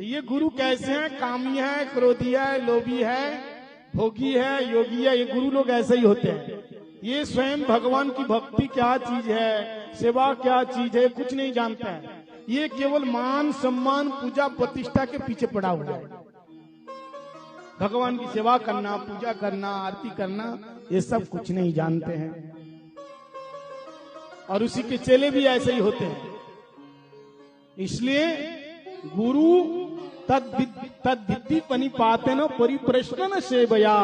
तो ये गुरु कैसे हैं? कामी है, क्रोधी है, लोभी है, भोगी है, योगी है। ये गुरु लोग ऐसे ही होते हैं। ये स्वयं भगवान की भक्ति क्या चीज है, सेवा क्या चीज है, कुछ नहीं जानता है। ये केवल मान सम्मान पूजा प्रतिष्ठा के पीछे पड़ा हुआ है। भगवान की सेवा करना, पूजा करना, आरती करना, ये सब कुछ नहीं जानते हैं। और उसी के चेले भी ऐसे ही होते हैं। इसलिए गुरु तद्विद्धि पनिपातेन परिप्रश्न सेवया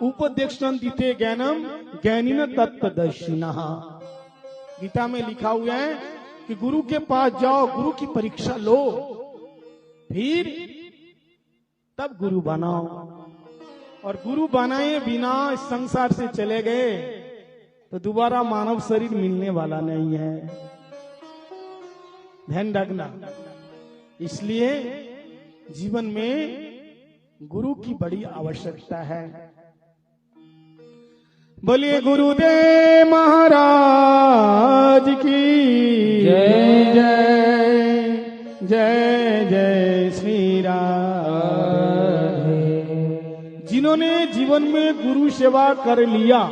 उपदेक्षण दिते ज्ञानम ज्ञानिन तत्तदर्शिनः। गीता में लिखा हुआ है कि गुरु के पास जाओ, गुरु की परीक्षा लो, फिर तब गुरु बनाओ। और गुरु बनाए बिना इस संसार से चले गए तो दोबारा मानव शरीर मिलने वाला नहीं है। ध्यान रखना। इसलिए जीवन में गुरु की बड़ी आवश्यकता है। बोलिए गुरुदेव महाराज की जय जय जय जय श्री राम। जिन्होंने जीवन में गुरु सेवा कर लिया,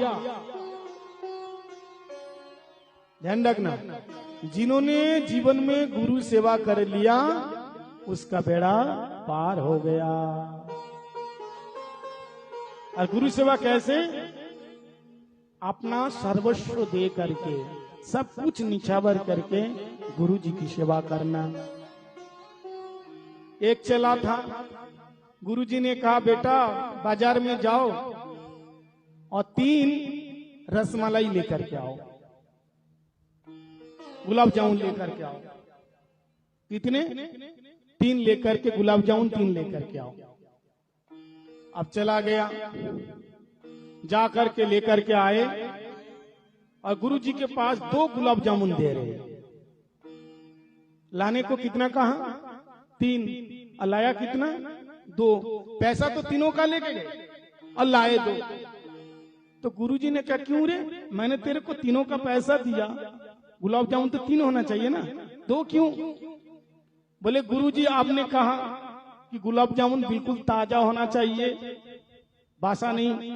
ध्यान रखना, जिन्होंने जीवन में गुरु सेवा कर लिया उसका बेड़ा पार हो गया। और गुरु सेवा कैसे? अपना सर्वस्व दे करके, सब कुछ निछावर करके गुरु जी की सेवा करना। एक चला था, गुरु जी ने कहा बेटा बाजार में जाओ और 3 रसमलाई लेकर के आओ, गुलाब जामुन लेकर के आओ। कितने? 3 लेकर के, गुलाब जामुन 3 लेकर के आओ। अब चला गया, जा करके लेकर के आए और गुरु जी के पास 2 गुलाब जामुन दे रहे हैं। लाने को कितना कहा? 3। और लाया कितना? 2। पैसा तो तीनों का लेके गए और लाए 2। तो गुरु जी ने कहा क्यों रे, मैंने तेरे को तीनों का पैसा दिया, गुलाब जामुन तो 3 होना चाहिए ना, 2 क्यों? बोले गुरु जी आपने कहा कि गुलाब जामुन बिल्कुल ताजा होना चाहिए, बासा नहीं,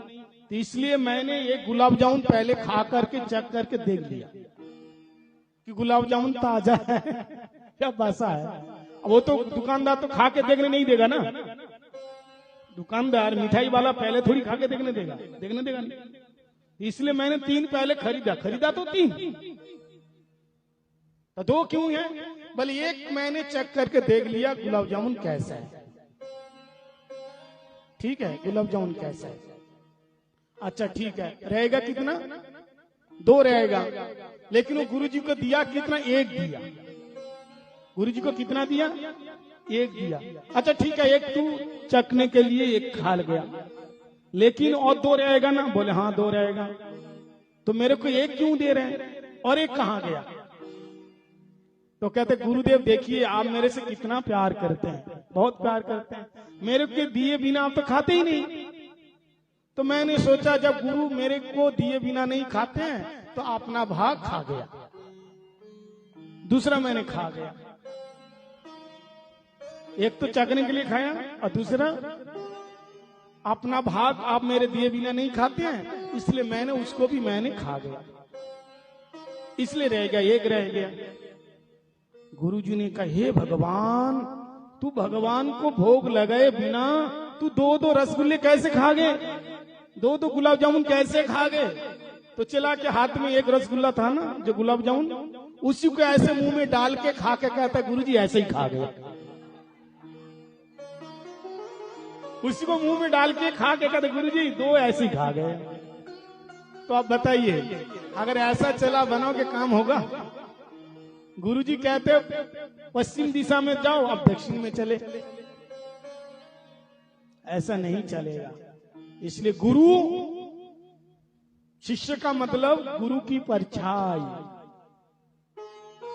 तो इसलिए मैंने एक गुलाब जामुन पहले खा करके चेक करके देख लिया कि गुलाब जामुन ताजा है या बासा है। वो तो दुकानदार तो खा के देखने नहीं देगा ना। दुकानदार मिठाई वाला पहले थोड़ी खा के देखने देगा नहीं। इसलिए मैंने 3 पहले खरीदा तो 3, तो 2 क्यों है? बोले एक मैंने चेक करके देख लिया गुलाब जामुन कैसा है। ठीक है, गुलाब जामुन कैसा है? अच्छा ठीक है, रहेगा कितना? 2 रहेगा। लेकिन वो गुरु जी को दिया कितना? 1 दिया। गुरु जी को कितना दिया? 1 दिया। अच्छा ठीक है, 1 तू चखने के लिए 1 खा गया, लेकिन और 2 रहेगा ना? बोले हाँ 2 रहेगा। तो मेरे को 1 क्यों दे रहे हैं और 1 कहाँ गया? तो कहते गुरुदेव देखिए आप मेरे से कितना प्यार करते हैं, बहुत प्यार करते हैं, मेरे को दिए बिना आप तो खाते ही नहीं। तो मैंने सोचा जब गुरु मेरे को दिए बिना नहीं खाते हैं तो अपना भाग खा गया, दूसरा मैंने खा गया। एक तो चखने के लिए खाया और दूसरा अपना भाग आप मेरे दिए बिना नहीं खाते हैं, इसलिए मैंने उसको भी मैंने खा गया, इसलिए रह गया, 1 रह गया। गुरु जी ने कहा हे भगवान, तू भगवान को भोग लगाए बिना तू 2-2 रसगुल्ले कैसे खा गए, 2-2 गुलाब जामुन कैसे खा गए? तो चला के हाथ में 1 रसगुल्ला था ना जो गुलाब जामुन, उसी को ऐसे मुंह में डाल के खा के कहता गुरु जी ऐसे ही खा गए। उसी को मुंह में डाल के खा के कहते गुरु जी 2 ऐसे ही खा गए। तो आप बताइए अगर ऐसा चला बनाओ के काम होगा? गुरु जी कहते पश्चिम दिशा में जाओ, अब दक्षिण में चले, ऐसा नहीं चलेगा। इसलिए गुरु शिष्य का मतलब गुरु की परछाई,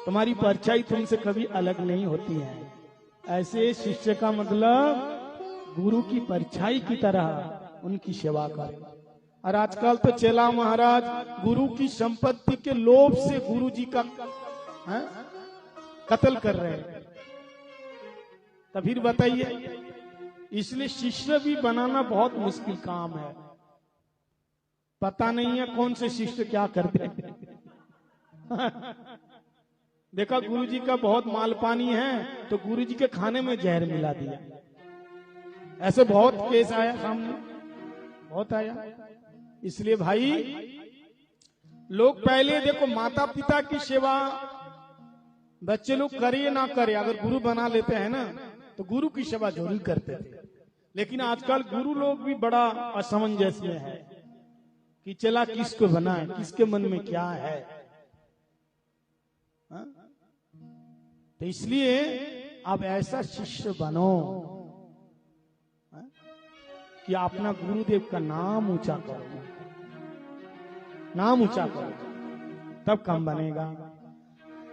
तुम्हारी परछाई तुमसे कभी अलग नहीं होती है। ऐसे शिष्य का मतलब गुरु की परछाई की तरह उनकी सेवा करे। और आजकल तो चेला महाराज गुरु की संपत्ति के लोभ से गुरु जी का कत्ल कर रहे हैं। तो फिर बताइए, इसलिए शिष्य भी बनाना बहुत मुश्किल काम है। पता नहीं है कौन से शिष्य क्या करते हैं। देखा गुरुजी का बहुत मालपानी है तो गुरुजी के खाने में जहर मिला दिया। ऐसे बहुत केस आया सामने, बहुत आया। इसलिए भाई लोग पहले देखो, माता पिता की सेवा बच्चे लोग करे ना करे, अगर गुरु बना लेते हैं ना तो गुरु की सेवा जरूर करते थे। लेकिन आजकल गुरु लोग भी बड़ा असमंजस में है कि चला किसको बनाए, किसके मन में क्या है। हा? तो इसलिए आप ऐसा शिष्य बनो कि अपना गुरुदेव का नाम ऊंचा करो, नाम ऊंचा करो, तब काम बनेगा।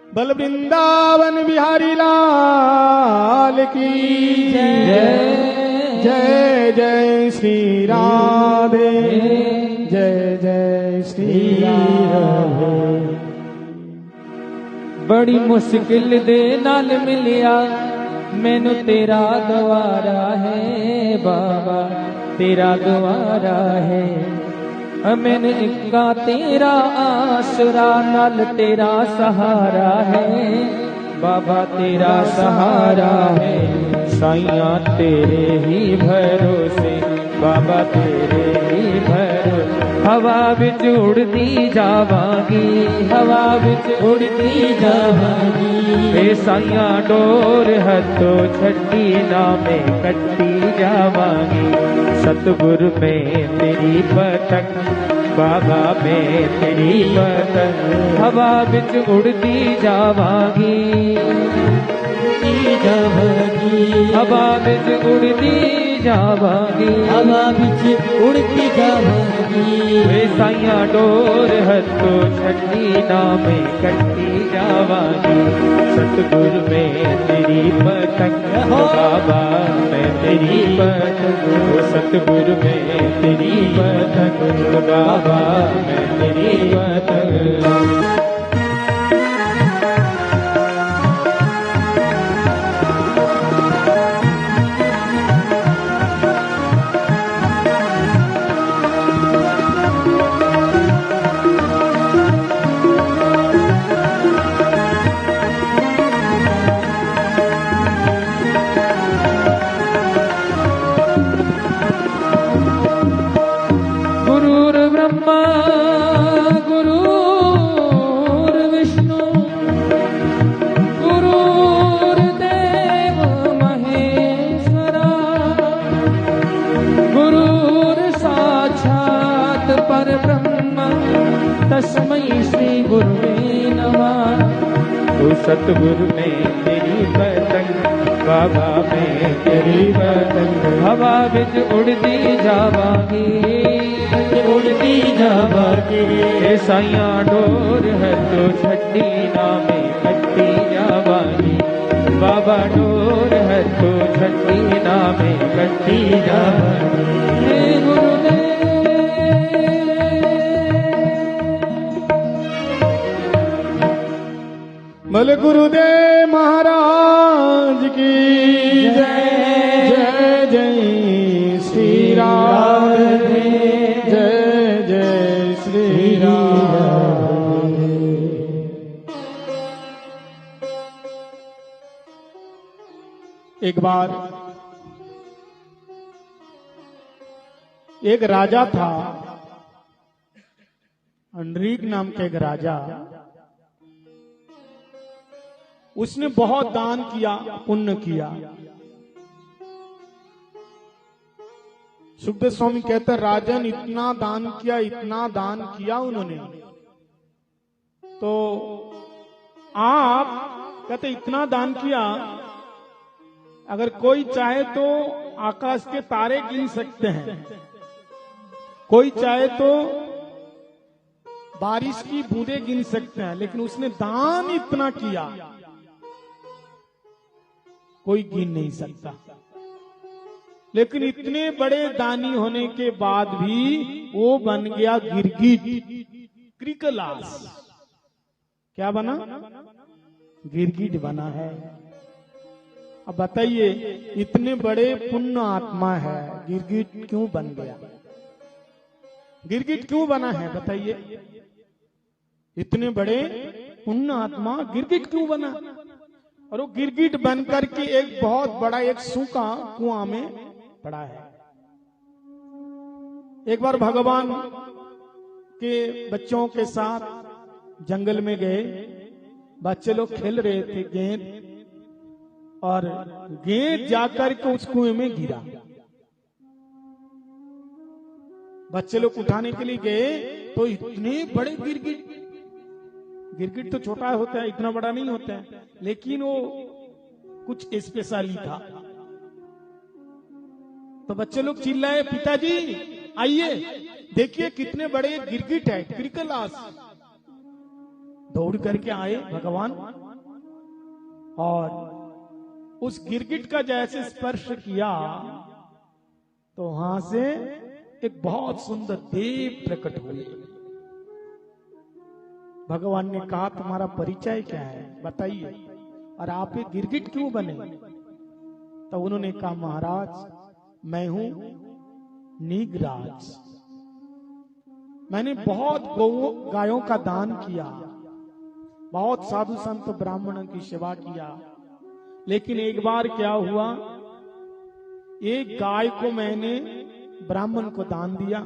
बल वृंदावन बिहारी लाल की जय, जय जय श्री राधे, जय जय श्री राधे। बड़ी मुश्किल दे नाल मिलिया मैनू तेरा द्वारा है बाबा, तेरा द्वारा है। मैंने इक्का तेरा आसरा नाल तेरा सहारा है बाबा, तेरा सहारा है। साइया तेरे ही भरोसे बाबा, तेरे ही भरोसे। हवा विच उड़ती जावांगी, हवा विच उड़ती जावांगी। वे साइया डोर हथों छड्डी ना मैं कट्टी जावांगी। सतगुर में तेरी पतंग बाबा, मैं तेरी पतंग। हवा विच उड़ती जावांगी, हवा विच उड़ती जावांगी, हवा विच उड़ती जावांगी। वे साइया डोर हथों छड्डी ना मैं कट्टी जावांगी। सतगुर में तेरी पतंग बाबा, मैं तेरी पतंग। सतगुर में तेरी पतंग बाबा, मैं तेरी पतंग। तस्मै श्री गुरुवे नमः। सतगुरु में तेरी पतंग बाबा, में तेरी पतंग। हवा विच उड़ती जावांगी, उड़ती जावांगी। साइया डोर हथों छड्डी ना मैं कट्टी जावांगी बाबा, डोर हथों छड्डी ना मैं कट्टी जावांगी। गुरुदेव बोले गुरुदेव महाराज की जय, जय जय श्री राधे, जय जय श्री राधे। एक बार एक राजा था, अंडरीक नाम के एक राजा। उसने बहुत दान किया, पुण्य किया। सुखदेव स्वामी कहते हैं राजन इतना दान किया, इतना दान किया उन्होंने, तो आप कहते इतना दान किया, अगर कोई चाहे तो आकाश के तारे गिन सकते हैं, कोई चाहे तो बारिश की बूंदें गिन सकते हैं, लेकिन उसने दान इतना किया कोई गिन नहीं सकता। लेकिन इतने बड़े दानी होने के बाद भी वो बन गया गिरगिट, क्रिकलास। क्या बना? गिरगिट बना है। अब बताइए, इतने बड़े पुण्य आत्मा है, गिरगिट क्यों बन गया? गिरगिट क्यों बना है बताइए? इतने बड़े पुण्य आत्मा गिरगिट क्यों बना? और वो गिरगिट बन करके एक बहुत बड़ा एक सूखा कुआं में पड़ा है। एक बार भगवान के बच्चों के साथ जंगल में गए, बच्चे लोग खेल रहे थे गेंद, और गेंद जाकर के उस कुएं में गिरा। बच्चे लोग उठाने के लिए गए तो इतने बड़े गिरगिट तो छोटा होता है, इतना बड़ा नहीं होता है, लेकिन वो कुछ स्पेशल ही था। तो बच्चे लोग चिल्लाए, पिताजी आइए देखिए कितने बड़े गिरगिट है, क्रिकलास। दौड़ करके आए भगवान, और उस गिरगिट का जैसे स्पर्श किया तो वहां से एक बहुत सुंदर देव प्रकट हुए। भगवान ने कहा, तुम्हारा परिचय क्या है बताइए, और आप एक गिरगिट क्यों बने? तो उन्होंने कहा, महाराज मैं हूं नीगराज, मैंने बहुत गायों का दान किया, बहुत साधु संत ब्राह्मणों की सेवा किया, लेकिन एक बार क्या हुआ, एक गाय को मैंने ब्राह्मण को दान दिया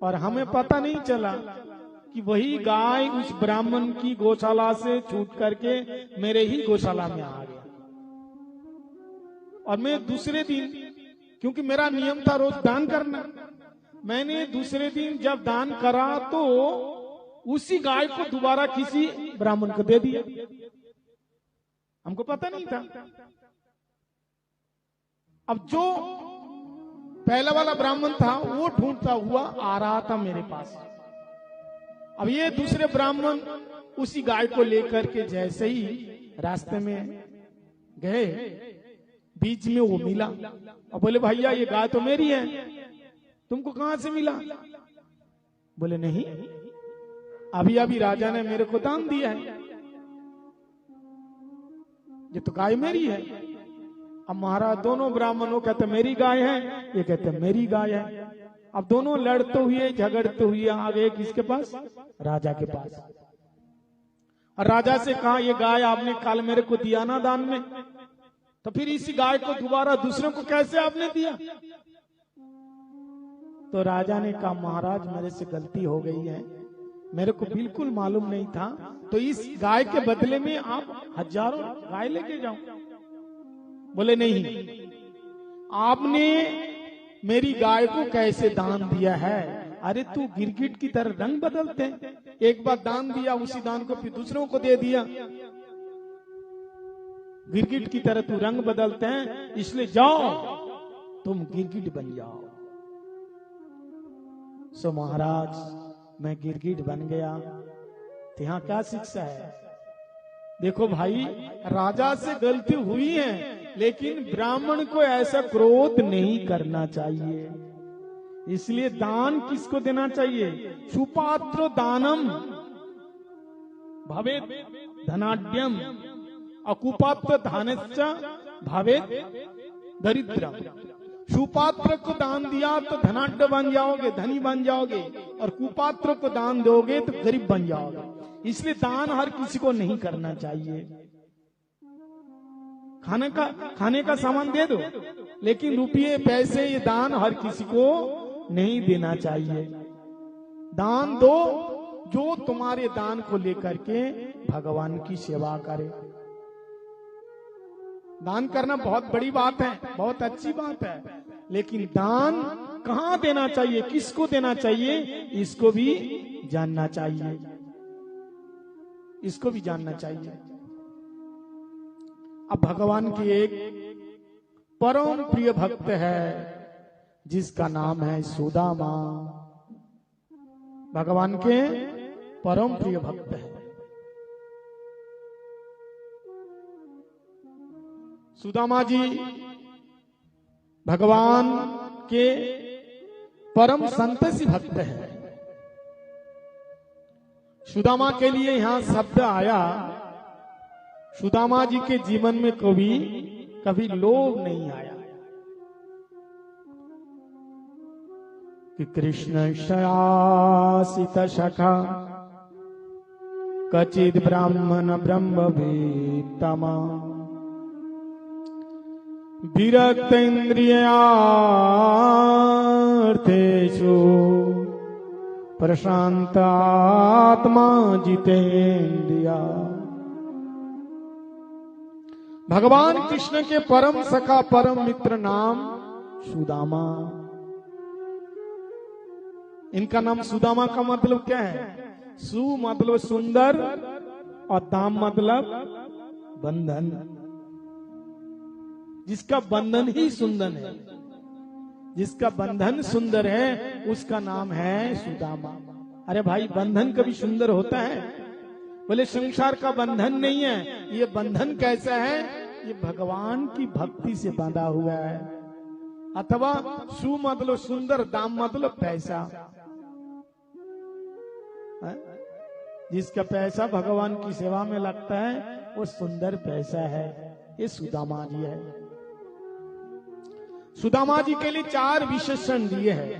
और हमें पता नहीं चला कि वही गाय उस ब्राह्मण की गौशाला से छूट करके मेरे ही गौशाला में आ गया। और मैं दूसरे दिन, क्योंकि मेरा नियम था रोज दान करना, मैंने दूसरे दिन जब दान करा तो उसी गाय को दोबारा किसी ब्राह्मण को दे दिया। हमको पता नहीं था। अब जो पहला वाला ब्राह्मण था वो ढूंढता हुआ आ रहा था मेरे पास। अब ये दूसरे ब्राह्मण उसी गाय को लेकर के जैसे ही रास्ते में गए, बीच में वो मिला और बोले, भैया ये गाय तो मेरी है, तुमको कहां से मिला? बोले, नहीं, अभी अभी राजा ने मेरे को दान दिया है, ये तो गाय मेरी है। अब महाराज दोनों ब्राह्मणों कहते मेरी गाय है, ये कहते मेरी गाय है। अब दोनों लड़ते हुए झगड़ते हुए आ गए किसके पास? राजा के पास। और राजा से कहा, ये गाय आपने कल मेरे को दिया ना दान में, तो फिर इसी गाय को दोबारा दूसरों को कैसे आपने दिया? तो राजा ने कहा, महाराज मेरे से गलती हो गई है, मेरे को बिल्कुल मालूम नहीं था, तो इस गाय के बदले में आप हजारों गाय लेके जाओ। बोले, नहीं, आपने मेरी गाय को कैसे दान दिया है? अरे तू गिरगिट की तरह रंग बदलते हैं, एक बार दान दिया, उसी दान को फिर दूसरों को दे दिया। गिरगिट की तरह तू रंग बदलते हैं, इसलिए जाओ तुम गिरगिट बन जाओ। सो महाराज मैं गिरगिट बन गया। तो यहाँ क्या शिक्षा है? देखो भाई, राजा से गलती हुई है, लेकिन ब्राह्मण को ऐसा क्रोध नहीं करना चाहिए। इसलिए दान किसको देना चाहिए? सुपात्र दानम भवेत् धनाढ्यम अकुपात्र दानश्च भवेत् दरिद्रम। सुपात्र को दान दिया तो धनाढ्य बन जाओगे, धनी बन जाओगे, और कुपात्र को दान दोगे तो गरीब बन जाओगे। इसलिए दान हर किसी को नहीं करना चाहिए। खाने का सामान दे दो, लेकिन रुपये पैसे ये दान हर किसी को नहीं देना चाहिए। दान दो जो तुम्हारे दान को लेकर के भगवान की सेवा करे। दान करना बहुत बड़ी बात है, बहुत अच्छी बात है, लेकिन दान कहाँ देना चाहिए, किसको देना चाहिए, इसको भी जानना चाहिए, इसको भी जानना चाहिए। अब भगवान की एक परम प्रिय भक्त है जिसका नाम है सुदामा। भगवान के परम प्रिय भक्त है सुदामा जी। भगवान के परम संतसी भक्त है। सुदामा के लिए यहां शब्द आया सुदामा जी के जीवन में कभी लोभ नहीं आया कि कृष्ण शयासित सखा कचिद ब्राह्मण ब्रह्मवेत्तमा विरक्त इंद्रियार्थेषु प्रशांत आत्मा जितेन्द्रिया। भगवान कृष्ण के परम सखा परम मित्र नाम सुदामा। इनका नाम सुदामा का मतलब क्या है? सु मतलब सुंदर और दाम मतलब बंधन। जिसका बंधन ही सुंदर है, जिसका बंधन सुंदर है उसका नाम है सुदामा। अरे भाई, बंधन कभी सुंदर होता है? बोले संसार का बंधन नहीं है। ये बंधन कैसा है? ये भगवान की भक्ति से बांधा हुआ है। अथवा सु मतलब सुंदर, दाम मतलब पैसा। जिसका पैसा भगवान की सेवा में लगता है वो सुंदर पैसा है। ये सुदामा जी है। सुदामा जी के लिए 4 विशेषण दिए हैं।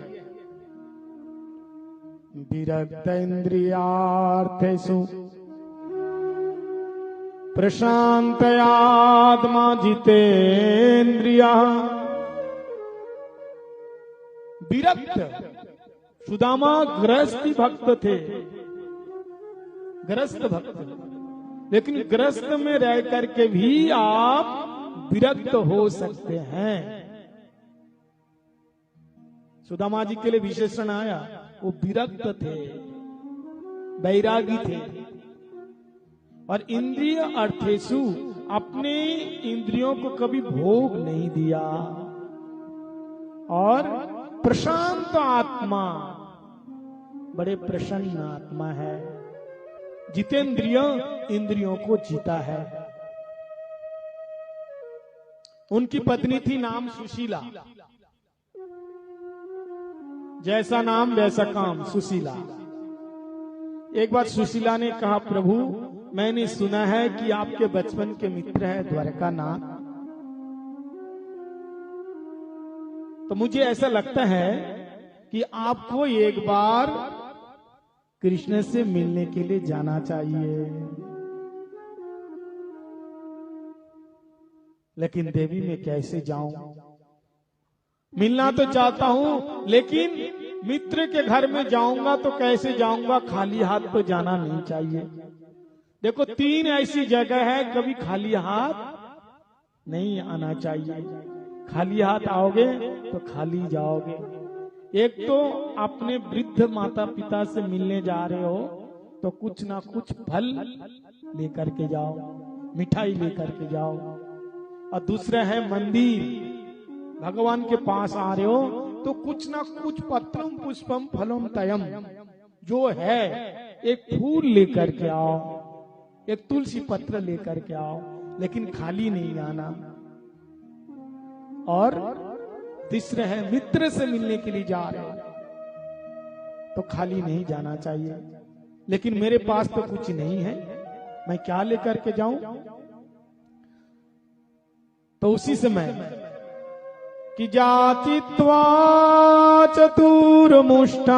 विरक्त इंद्रियार्थेषु प्रशांत आत्मा जितेन्द्रिया। विरक्त, सुदामा गृहस्थी भक्त थे, गृहस्थ भक्त। लेकिन गृहस्थ में रह करके भी आप विरक्त हो सकते हैं। सुदामा जी के लिए विशेषण आया, वो विरक्त थे, वैरागी थे। और इंद्रिय अर्थेषु, अपने इंद्रियों को कभी भोग नहीं दिया। और प्रशांत आत्मा, बड़े प्रसन्न आत्मा है। जितेंद्रिय, इंद्रियों को जीता है। उनकी पत्नी थी नाम सुशीला। जैसा नाम वैसा काम, सुशीला। एक बार सुशीला ने कहा, प्रभु मैंने सुना है कि आपके बचपन के मित्र है द्वारकानाथ, तो मुझे ऐसा लगता है कि आपको एक बार कृष्ण से मिलने के लिए जाना चाहिए। लेकिन देवी मैं कैसे जाऊं? मिलना तो चाहता हूं, लेकिन मित्र के घर में जाऊंगा तो कैसे जाऊंगा? खाली हाथ तो जाना नहीं चाहिए। देखो, 3 ऐसी जगह है कभी खाली हाथ नहीं आना चाहिए। खाली हाथ आओगे तो खाली जाओगे। एक तो अपने वृद्ध माता पिता से मिलने जा रहे हो तो कुछ ना कुछ फल लेकर के जाओ, मिठाई लेकर के जाओ। और दूसरा है मंदिर, भगवान के पास आ रहे हो तो कुछ ना कुछ पत्रम पुष्पम फलम तयम, जो है एक फूल लेकर के आओ, एक तुलसी पत्र लेकर के आओ, लेकिन खाली नहीं आना। और तीसरा है मित्र से मिलने के लिए जा रहे हो तो खाली नहीं जाना चाहिए। लेकिन मेरे पास तो कुछ नहीं है, मैं क्या लेकर के जाऊं? तो उसी समय कि जातित्वा चतुर्मुष्टान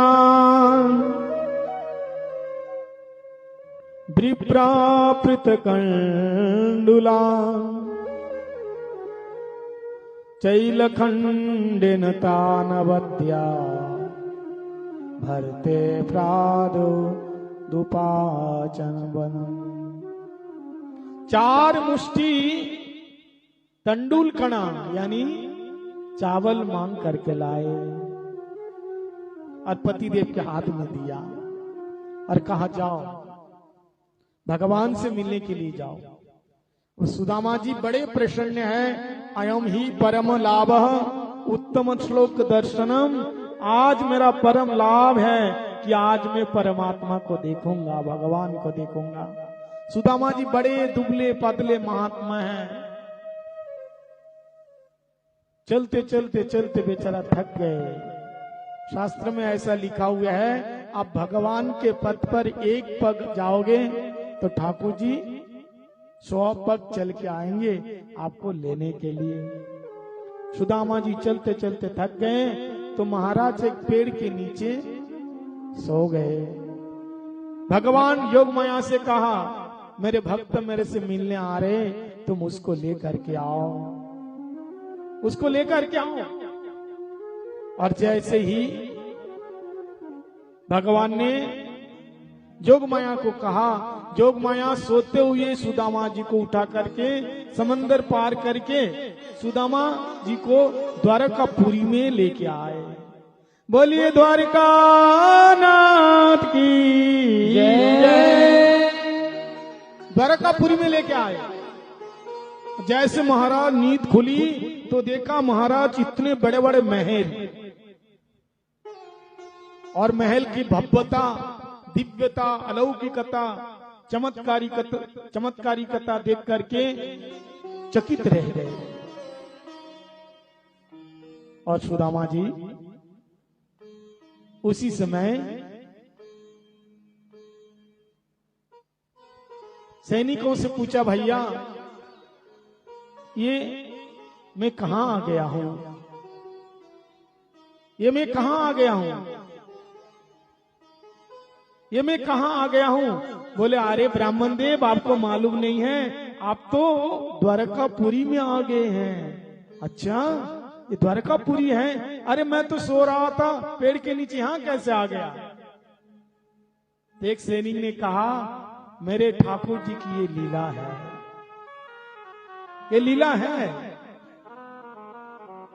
विप्रापृत कंडुला चैलखंडेन तानवद्या भरते प्रादो दुपाचन वन। 4 मुष्टि तंडुल कणा यानी चावल मांग करके लाए और पतिदेव के हाथ में दिया और कहा जाओ भगवान से मिलने के लिए जाओ। सुदामा जी बड़े प्रसन्न हैं। अयम ही परम लाभ उत्तम श्लोक दर्शनम। आज मेरा परम लाभ है कि आज मैं परमात्मा को देखूंगा, भगवान को देखूंगा। सुदामा जी बड़े दुबले पतले महात्मा हैं। चलते चलते चलते बेचारा थक गए। शास्त्र में ऐसा लिखा हुआ है, आप भगवान के पथ पर एक पग जाओगे तो ठाकुर जी 100 पग चल के आएंगे आपको लेने के लिए। सुदामा जी चलते चलते थक गए तो महाराज एक पेड़ के नीचे सो गए। भगवान योगमाया से कहा, मेरे भक्त मेरे से मिलने आ रहे, तुम उसको लेकर के आओ, उसको लेकर के आओ। और जैसे ही भगवान ने जोगमाया को कहा, जोगमाया सोते हुए सुदामा जी को उठा करके समंदर पार करके सुदामा जी को द्वारकापुरी में लेके आए। बोलिए द्वारका नाथ की जय। द्वारकापुरी में लेके आए। जैसे महाराज नींद खुली तो देखा महाराज इतने बड़े बड़े महल और महल की भव्यता, दिव्यता, अलौकिकता, चमत्कारिकता देख करके चकित रह गए। और सुदामा जी उसी समय सैनिकों से पूछा, भैया ये मैं कहां आ गया हूं, ये मैं कहां आ गया हूं, ये मैं कहां आ गया हूं। बोले, अरे ब्राह्मण देव आपको मालूम नहीं है, आप तो द्वारकापुरी में आ गए हैं। अच्छा, ये द्वारकापुरी है? अरे मैं तो सो रहा था पेड़ के नीचे, यहां कैसे आ गया? एक सैनिक ने कहा, मेरे ठाकुर जी की ये लीला है, ये लीला है।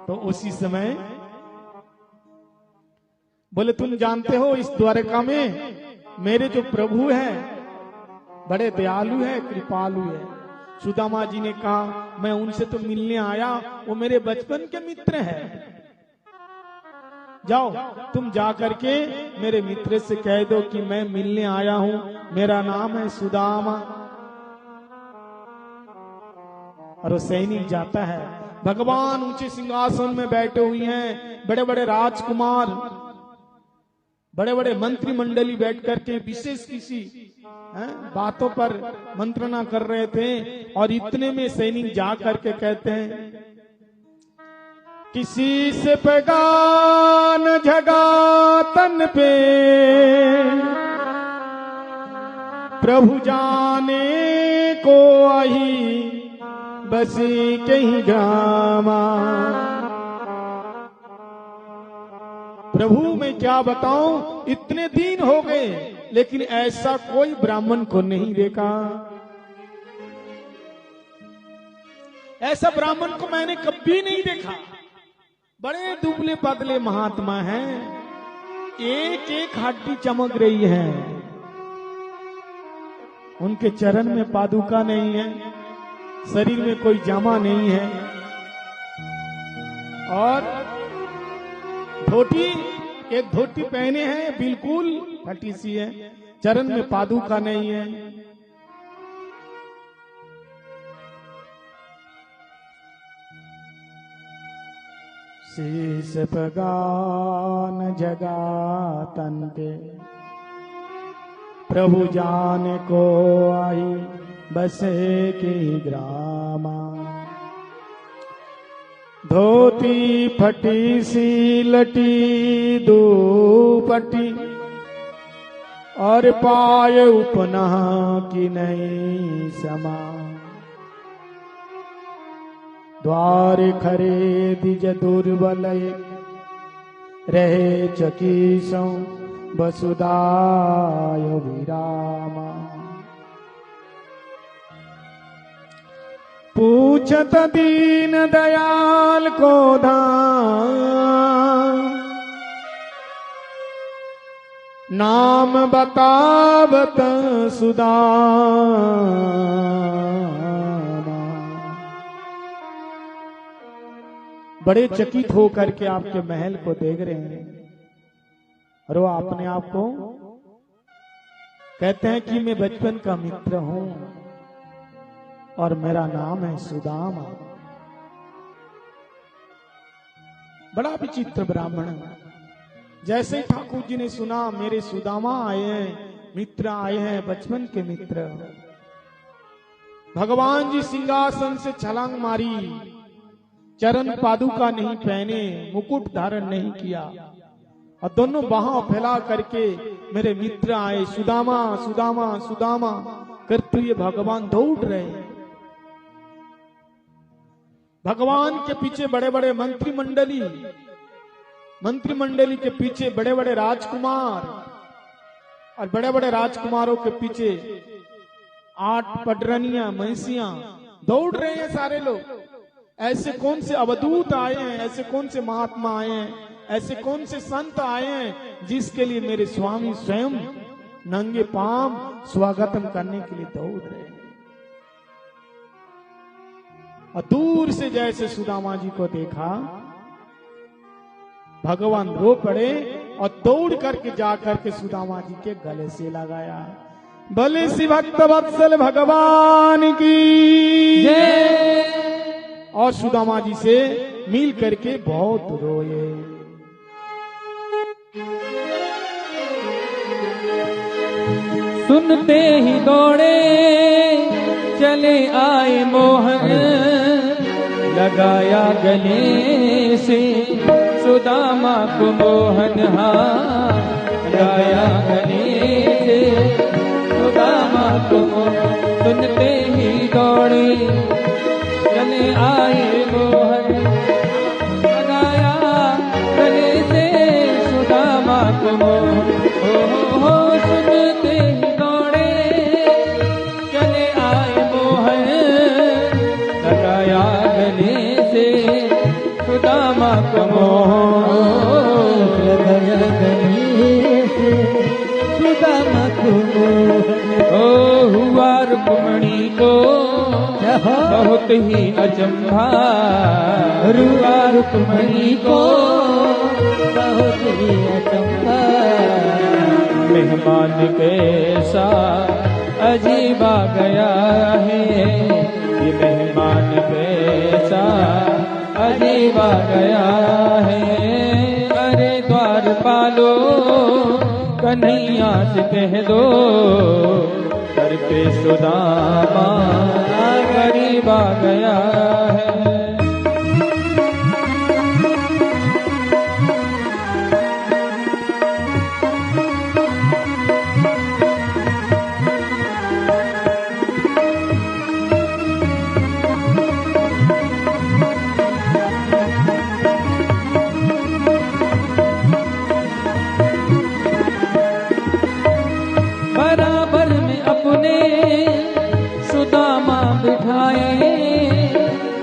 तो उसी समय बोले, तुम जानते हो इस द्वारका में मेरे जो प्रभु हैं बड़े दयालु हैं, कृपालु हैं। सुदामा जी ने कहा, मैं उनसे तो मिलने आया, वो मेरे बचपन के मित्र हैं। जाओ तुम जा करके मेरे मित्र से कह दो कि मैं मिलने आया हूं, मेरा नाम है सुदामा। और वो सैनिक जाता है। भगवान ऊंचे सिंहासन में बैठे हुए हैं, बड़े बड़े राजकुमार, बड़े बड़े मंत्रिमंडली बैठ करके विशेष किसी बातों पर मंत्रणा कर रहे थे। और इतने में सैनिक जा करके कहते हैं, किसी से पैगान झगा तन पे प्रभु जाने को आई बसी कहीं ग्रामा। प्रभु मैं क्या बताऊं, इतने दिन हो गए लेकिन ऐसा कोई ब्राह्मण को नहीं देखा, ऐसा ब्राह्मण को मैंने कभी नहीं देखा। बड़े दुबले पतले महात्मा हैं, एक एक हड्डी चमक रही है, उनके चरण में पादुका नहीं है, शरीर में कोई जामा नहीं है, और धोती, एक धोती पहने हैं बिल्कुल फटी सी है, चरण में पादुका नहीं है। शीश पगान जगा तन पे प्रभु जान को आई बसे की ग्रामा। धोती फटी सी लटी दुपटी और पाय उपना की नहीं समा। द्वार खरे दिज दुर्बल रहे चकीसों वसुदाय विरामा। पूछत दीन दयाल को धाम नाम बतावत सुदामा। बड़े चकित होकर के आपके महल को देख रहे हैं और वो अपने आप को कहते हैं कि मैं बचपन का मित्र हूं और मेरा नाम है सुदामा। बड़ा विचित्र ब्राह्मण। जैसे ही ठाकुर जी ने सुना मेरे सुदामा आए हैं, मित्र आए हैं, बचपन के मित्र, भगवान जी सिंहासन से छलांग मारी, चरण पादुका नहीं पहने, मुकुट धारण नहीं किया, और दोनों बाहों फैला करके मेरे मित्र आए, सुदामा सुदामा सुदामा करते हुए भगवान दौड़ रहे। भगवान के पीछे बड़े बड़े मंत्रिमंडली के पीछे बड़े बड़े राजकुमार, और बड़े बड़े राजकुमारों के पीछे 8 पटरनियां महिषियां दौड़ रहे हैं सारे लोग। ऐसे कौन से अवधूत आए हैं, ऐसे कौन से महात्मा आए हैं, ऐसे कौन से संत आए हैं जिसके लिए मेरे स्वामी स्वयं नंगे पांव स्वागतम करने के लिए दौड़ रहे हैं। और दूर से जैसे सुदामा जी को देखा, भगवान रो पड़े और दौड़ करके जाकर के सुदामा जी के गले से लगाया। भले सी भक्त वत्सल भगवान की जय। और सुदामा जी से मिल करके बहुत रोए। सुनते ही दौड़े चले आए मोहन, लगाया गले से सुदामा को मोहन, हाँ लगाया गले से सुदामा को मोहन। सुनते ही दौड़े चले आए मोहन, लगाया गले से सुदामा को मोहन। हो सुनते ही दौड़े चले आए मोहन, लगाया गले से सुदामा को मोहन, लगाया गले से सुदामा को मोहन। ओ हुआ रुक्मणी को बहुत ही अचंभा, हुआ रुक्मणी को बहुत ही अचंभा। मेहमान कैसा अजीबा गया है, ये मेहमान कैसा अजीबा गया है। अरे द्वारपालो कन्हैया से कह दो, सर पे सुदामा गरीब आ गया है।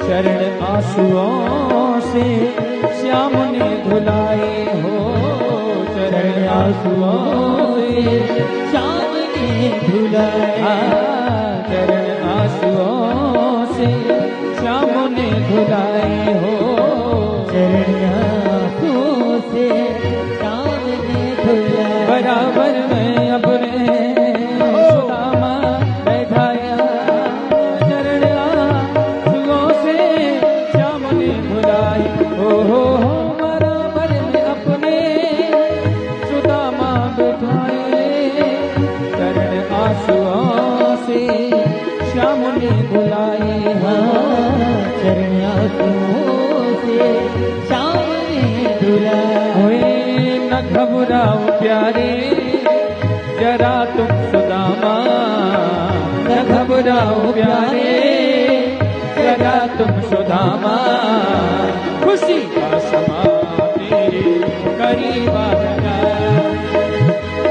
चरण आंसुओं से श्याम ने धुलाए हो, चरण आंसुओं से श्याम ने धुलाए, चरण आंसुओं से श्याम ने धुलाए हो, चरण आंसुओं से श्याम ने धुलाए। बराबर में अपने सुदामा बैठाया, चरण आंसुओं से श्याम ने धुलाई। हो बराबर में अपने सुदामा बैठाए, चरण आंसुओं से श्याम ने धुलाई। चरण आंसुओं से श्याम ने धुलाई। न घबराओ प्यारे जरा तुम सुदामा, न घबराओ प्यारे जरा तुम सुदामा। खुशी का समा तेरे करीब आ गया,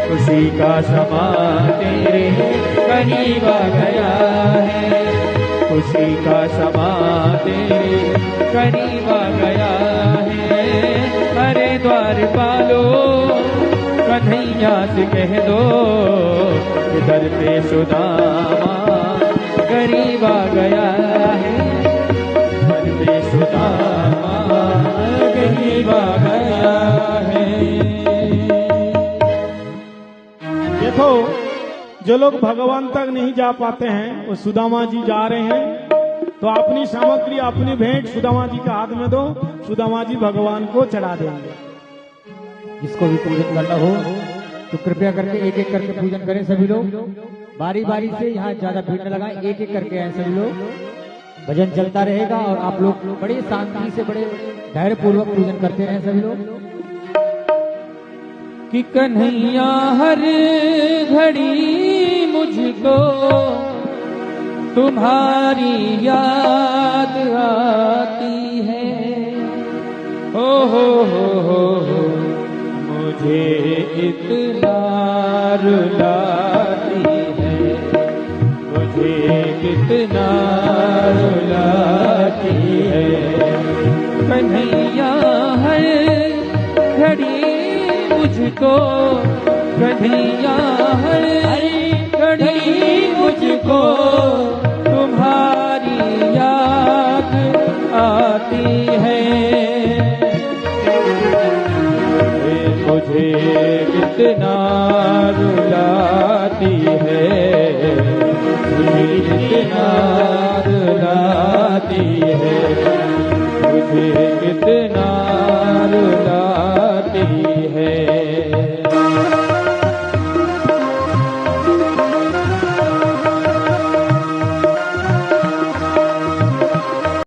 खुशी का समा तेरे करीब आ गया है, खुशी का समा तेरे करीब आ गया है। अरे द्वारपालो कन्हैया से कह दो, इधर पे सुदामा गरीब आ गया है, इधर पे सुदामा गरीब आ गया है। देखो, जो लोग भगवान तक नहीं जा पाते हैं वो सुदामा जी जा रहे हैं, तो अपनी सामग्री अपनी भेंट सुदामा जी के हाथ में दो, सुदामा जी भगवान को चढ़ा देंगे। जिसको भी पूजन करना हो तो कृपया करके एक एक करके पूजन करें सभी लोग। बारी बारी से यहाँ ज्यादा भीड़ न लगाएं, एक एक करके आए सभी लोग। भजन चलता रहेगा और आप लोग बड़ी शांति से बड़े धैर्य पूर्वक पूजन करते रहें सभी लोग। कि कन्हैया हर घड़ी मुझको तुम्हारी याद आती है, हो मुझे इतना रुलाती है, मुझे कितना रुलाती है। कन्हैया हर घड़ी मुझको, कन्हैया हर घड़ी मुझको तुम्हारी याद आती है, मुझे कितना रुलाती है, मुझे कितना रुलाती है, मुझे कितना रुलाती है।